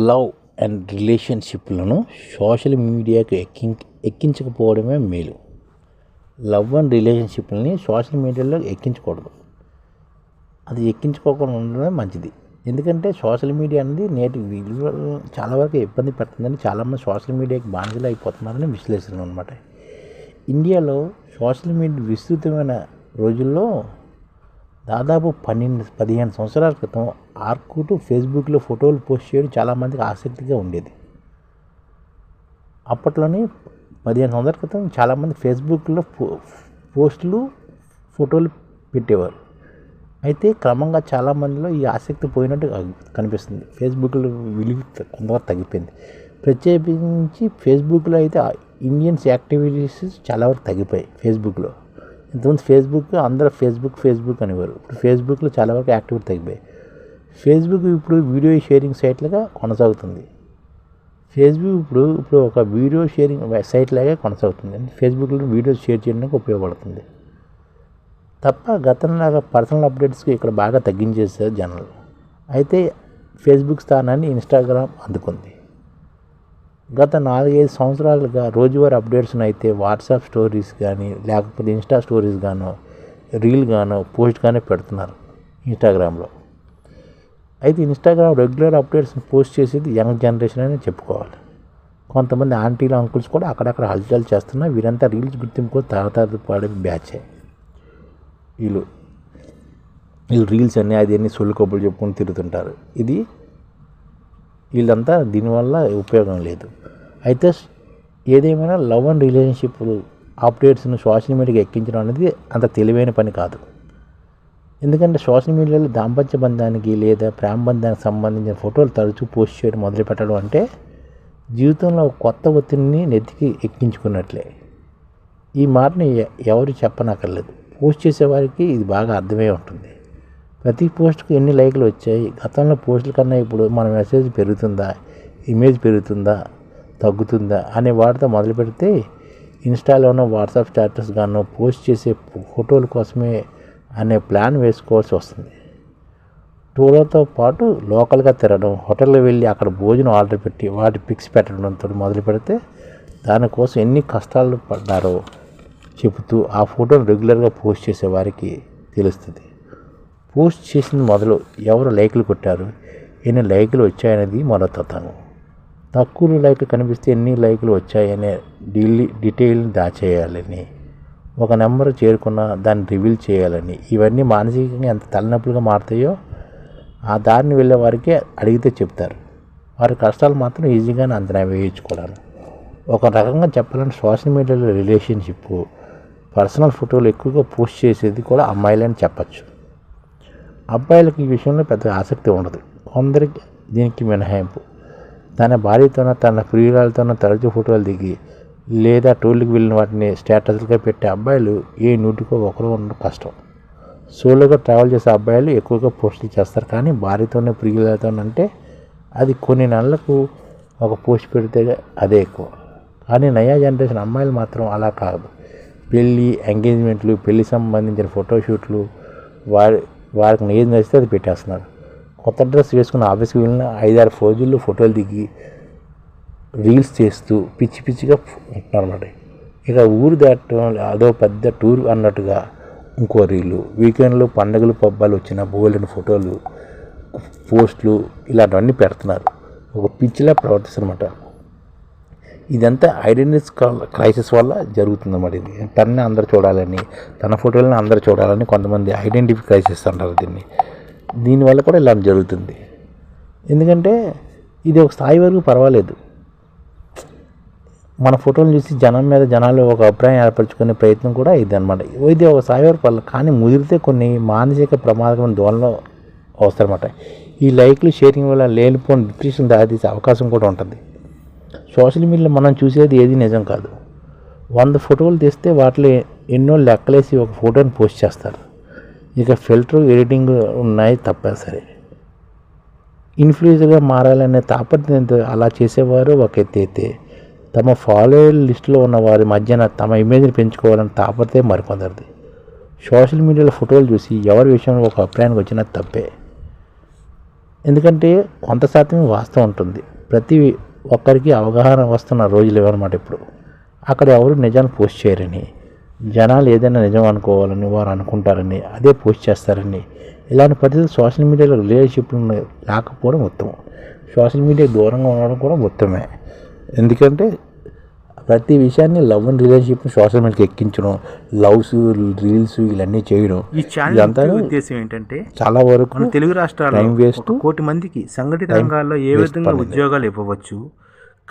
Love and రిలేషన్షిప్లను social మీడియాకు ఎక్కించకపోవడమే మేలు. Love and రిలేషన్షిప్లని social మీడియాలో ఎక్కించకూడదు. అది ఎక్కించుకోకుండా ఉండడమే మంచిది. ఎందుకంటే సోషల్ మీడియా అనేది నేటి విలువ చాలా వరకు ఇబ్బంది పెడుతుందని చాలామంది సోషల్ మీడియాకి బానిసలు అయిపోతున్నారని విశ్లేషణ అనమాట. ఇండియాలో సోషల్ మీడియా విస్తృతమైన రోజుల్లో దాదాపు 15 సంవత్సరాల క్రితం ఆర్కుట్, ఫేస్బుక్లో ఫోటోలు పోస్ట్ చేయడం చాలామందికి ఆసక్తిగా ఉండేది. అప్పట్లోనే 15 సంవత్సరాల క్రితం చాలామంది ఫేస్బుక్లో పోస్టులు, ఫోటోలు పెట్టేవారు. అయితే క్రమంగా చాలామందిలో ఈ ఆసక్తి పోయినట్టు కనిపిస్తుంది. ఫేస్బుక్లో విలువ కొంతవరకు తగ్గిపోయింది. ప్రత్యేకించి ఫేస్బుక్లో అయితే ఇండియన్స్ యాక్టివిటీస్ చాలా వరకు తగ్గిపోయాయి. ఫేస్బుక్లో ఇంతకుముందు అందరూ ఫేస్బుక్ అనేవారు. ఇప్పుడు ఫేస్బుక్లో చాలా వరకు యాక్టివిటీ తగ్గిపోయాయి. ఫేస్బుక్ ఇప్పుడు వీడియో షేరింగ్ సైట్లుగా కొనసాగుతుంది. ఫేస్బుక్ ఇప్పుడు ఒక వీడియో షేరింగ్ సైట్ లాగా కొనసాగుతుంది. ఫేస్బుక్లో వీడియోస్ షేర్ చేయడానికి ఉపయోగపడుతుంది తప్ప గతంలాగా పర్సనల్ అప్డేట్స్కి ఇక్కడ బాగా తగ్గించేసారు జనాలు. అయితే ఫేస్బుక్ స్థానాన్ని ఇన్స్టాగ్రామ్ అందుకుంది. గత 4-5 సంవత్సరాలుగా రోజువారీ అప్డేట్స్ను అయితే వాట్సాప్ స్టోరీస్ కానీ, లేకపోతే ఇన్స్టా స్టోరీస్ గానో, రీల్ గానో, పోస్ట్ గానో పెడుతున్నారు ఇన్స్టాగ్రామ్లో. అయితే ఇన్స్టాగ్రామ్ రెగ్యులర్ అప్డేట్స్ని పోస్ట్ చేసేది యంగ్ జనరేషన్ అని చెప్పుకోవాలి. కొంతమంది ఆంటీలు, అంకుల్స్ కూడా అక్కడక్కడ హల్చల్ చేస్తున్నా వీరంతా రీల్స్ గుర్తింపు తరతర పడే బ్యాచే. వీళ్ళు రీల్స్ అన్నీ అది అన్నీ సొల్లు కబుర్లు చెప్పుకొని తిరుగుతుంటారు. వీళ్ళంతా దీనివల్ల ఉపయోగం లేదు. అయితే ఏదేమైనా లవ్ అండ్ రిలేషన్షిప్ అప్డేట్స్ను సోషల్ మీడియాకి ఎక్కించడం అనేది అంత తెలివైన పని కాదు. ఎందుకంటే సోషల్ మీడియాలో దాంపత్య బంధానికి లేదా ప్రేమ బంధానికి సంబంధించిన ఫోటోలు తరచూ పోస్ట్ చేయడం మొదలు పెట్టడం అంటే జీవితంలో కొత్త ఒత్తిడిని నెత్తికి ఎక్కించుకున్నట్లే. ఈ మాటని ఎవరు చెప్పనక్కర్లేదు. పోస్ట్ చేసేవారికి ఇది బాగా అర్థమై ఉంటుంది. ప్రతి పోస్ట్కి ఎన్ని లైకులు వచ్చాయి, గతంలో పోస్టుల కన్నా ఇప్పుడు మన మెసేజ్ పెరుగుతుందా, ఇమేజ్ పెరుగుతుందా, తగ్గుతుందా అనే వాటితో మొదలు పెడితే ఇన్స్టాలోనో, వాట్సాప్ స్టేటస్ గానో పోస్ట్ చేసే ఫోటోల కోసమే అనే ప్లాన్ వేసుకోవాల్సి వస్తుంది. టూర్లతో పాటు లోకల్గా తిరగడం, హోటల్లో వెళ్ళి అక్కడ భోజనం ఆర్డర్ పెట్టి వాటి పిక్స్ పెట్టడంతో మొదలు పెడితే దానికోసం ఎన్ని కష్టాలు పడ్డారో చెబుతూ ఆ ఫోటోను రెగ్యులర్గా పోస్ట్ చేసే వారికి తెలుస్తుంది. పోస్ట్ చేసిన మొదలు ఎవరు లైకులు కొట్టారు, ఎన్ని లైకులు వచ్చాయనేది మరో తతంగం. తక్కువ లైకులు కనిపిస్తే ఎన్ని లైకులు వచ్చాయనే డీటెయిల్ని దాచేయాలని, ఒక నెంబర్ చేరుకున్న దాన్ని రివీల్ చేయాలని, ఇవన్నీ మానసికంగా ఎంత తలనొప్పులుగా మారుతాయో ఆ దారిని వెళ్ళే వారికి అడిగితే చెప్తారు. వారి కష్టాలు మాత్రం ఈజీగానే అంచనా వేయించుకోవడానికి. ఒక రకంగా చెప్పాలంటే సోషల్ మీడియాలో రిలేషన్షిప్, పర్సనల్ ఫోటోలు ఎక్కువగా పోస్ట్ చేసేది కూడా అమ్మాయిలని చెప్పచ్చు. అబ్బాయిలకు ఈ విషయంలో పెద్ద ఆసక్తి ఉండదు. కొందరికి దీనికి మినహాయింపు. తన భార్యతోనో, తన ప్రియురాలతోనో తరచూ ఫోటోలు దిగి లేదా టూర్లకు వెళ్ళిన వాటిని స్టేటస్లుగా పెట్టే అబ్బాయిలు ఏ నూటికో ఒకరు ఉండడం కష్టం. సోలోగా ట్రావెల్ చేసే అబ్బాయిలు ఎక్కువగా పోస్టులు చేస్తారు. కానీ భార్యతోనే, ప్రియులతోనంటే అది కొన్ని నెలలకు ఒక పోస్ట్ పెడితే అదే ఎక్కువ. కానీ నయా జనరేషన్ అమ్మాయిలు మాత్రం అలా కాదు. పెళ్ళి, ఎంగేజ్మెంట్లు, పెళ్లి సంబంధించిన ఫోటోషూట్లు వారికి ఏది నచ్చితే అది పెట్టేస్తున్నారు. కొత్త డ్రెస్ వేసుకుని ఆఫీస్కి వెళ్ళిన 5-6 రోజుల్లో ఫోటోలు దిగి రీల్స్ చేస్తూ పిచ్చిగా ఉంటున్నారన్నమాట. ఇక ఊరు దాటడం అదో పెద్ద టూర్ అన్నట్టుగా ఇంకో రీలు, వీకెండ్లు, పండుగలు, పబ్బాలు వచ్చిన బోలెని ఫోటోలు, పోస్టులు ఇలాంటివన్నీ పెడుతున్నారు. ఒక పిచ్చిలా ప్రవర్తిస్తున్నమాట. ఇదంతా ఐడెంటిటీ క్రైసిస్ వల్ల జరుగుతుందన్నమాట. ఇది తనని అందరు చూడాలని, తన ఫోటోలను అందరు చూడాలని కొంతమంది ఐడెంటిటీ క్రైసిస్ అంటారు దీనివల్ల కూడా ఇలా జరుగుతుంది. ఎందుకంటే ఇది ఒక స్థాయి వరకు పర్వాలేదు. మన ఫోటోలు చూసి జనాలు ఒక అభిప్రాయం ఏర్పరచుకునే ప్రయత్నం కూడా ఇది అనమాట. ఇది ఒక స్థాయి వరకు పర్లేదు. కానీ ముదిరితే కొన్ని మానసిక ప్రమాదకరమైన దోళనలో వస్తారన్నమాట. ఈ లైక్లు, షేరింగ్ వల్ల లేనిపోని డిప్రెషన్ దారితీసే అవకాశం కూడా ఉంటుంది. సోషల్ మీడియాలో మనం చూసేది ఏది నిజం కాదు. 100 ఫోటోలు తీస్తే వాటిలో ఎన్నో లెక్కలేసి ఒక ఫోటోని పోస్ట్ చేస్తారు. ఇక ఫిల్టర్, ఎడిటింగ్ ఉన్నాయి తప్పనిసరి. ఇన్ఫ్లుయెన్సర్గా మారాలనే తాపత్రయంతో అలా చేసేవారు ఒక ఎత్తైతే, తమ ఫాలోయర్ లిస్టులో ఉన్న వారి మధ్యన తమ ఇమేజ్ని పెంచుకోవాలని తాపత్రయం మరికొందరిది. సోషల్ మీడియాలో ఫోటోలు చూసి ఎవరి విషయంలో ఒక అభిప్రాయానికి వచ్చినా తప్పే. ఎందుకంటే కొంత శాతమే వాస్తవం ఉంటుంది. ప్రతి ఒక్కరికి అవగాహన వస్తున్న రోజులు ఇవన్నమాట ఇప్పుడు. అక్కడ ఎవరు నిజాన్ని పోస్ట్ చేయరని, జనాలు ఏదైనా నిజం అనుకోవాలని వారు అనుకుంటారని అదే పోస్ట్ చేస్తారని, ఇలాంటి పరిస్థితులు సోషల్ మీడియాలో రిలేషన్షిప్లు లేకపోవడం ఉత్తమం. సోషల్ మీడియా దూరంగా ఉండడం కూడా ఉత్తమే. ఎందుకంటే ప్రతి విషయాన్ని లవ్ అండ్ రిలేషన్షిప్ని సోషల్ మీడియాకి ఎక్కించడం, లవ్స్ రీల్స్ ఇవన్నీ చేయడం, ఈ ఛానల్ ఉద్దేశం ఏంటంటే చాలా వరకు మన తెలుగు రాష్ట్రాల్లో టైం వేస్ట్, 1 కోటి మందికి సంఘటిత రంగాల్లో ఏ విధంగా ఉద్యోగాలు ఇవ్వవచ్చు,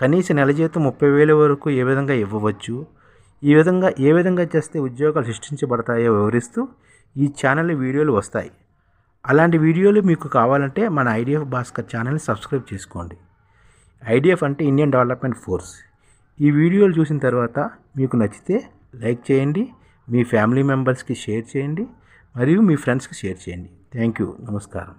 కనీస నెల జీతం 30,000 వరకు ఏ విధంగా ఇవ్వవచ్చు, ఏ విధంగా చేస్తే ఉద్యోగాలు సృష్టించబడతాయో వివరిస్తూ ఈ ఛానల్ వీడియోలు వస్తాయి. అలాంటి వీడియోలు మీకు కావాలంటే మన ఐడిఎఫ్ భాస్కర్ ఛానల్ని సబ్స్క్రైబ్ చేసుకోండి. ఐడిఎఫ్ అంటే ఇండియన్ డెవలప్మెంట్ ఫోర్స్. ఈ వీడియోలు చూసిన తర్వాత మీకు నచ్చితే లైక్ చేయండి, మీ ఫ్యామిలీ మెంబర్స్కి షేర్ చేయండి, మరియు మీ ఫ్రెండ్స్కి షేర్ చేయండి. Thank you. నమస్కారం.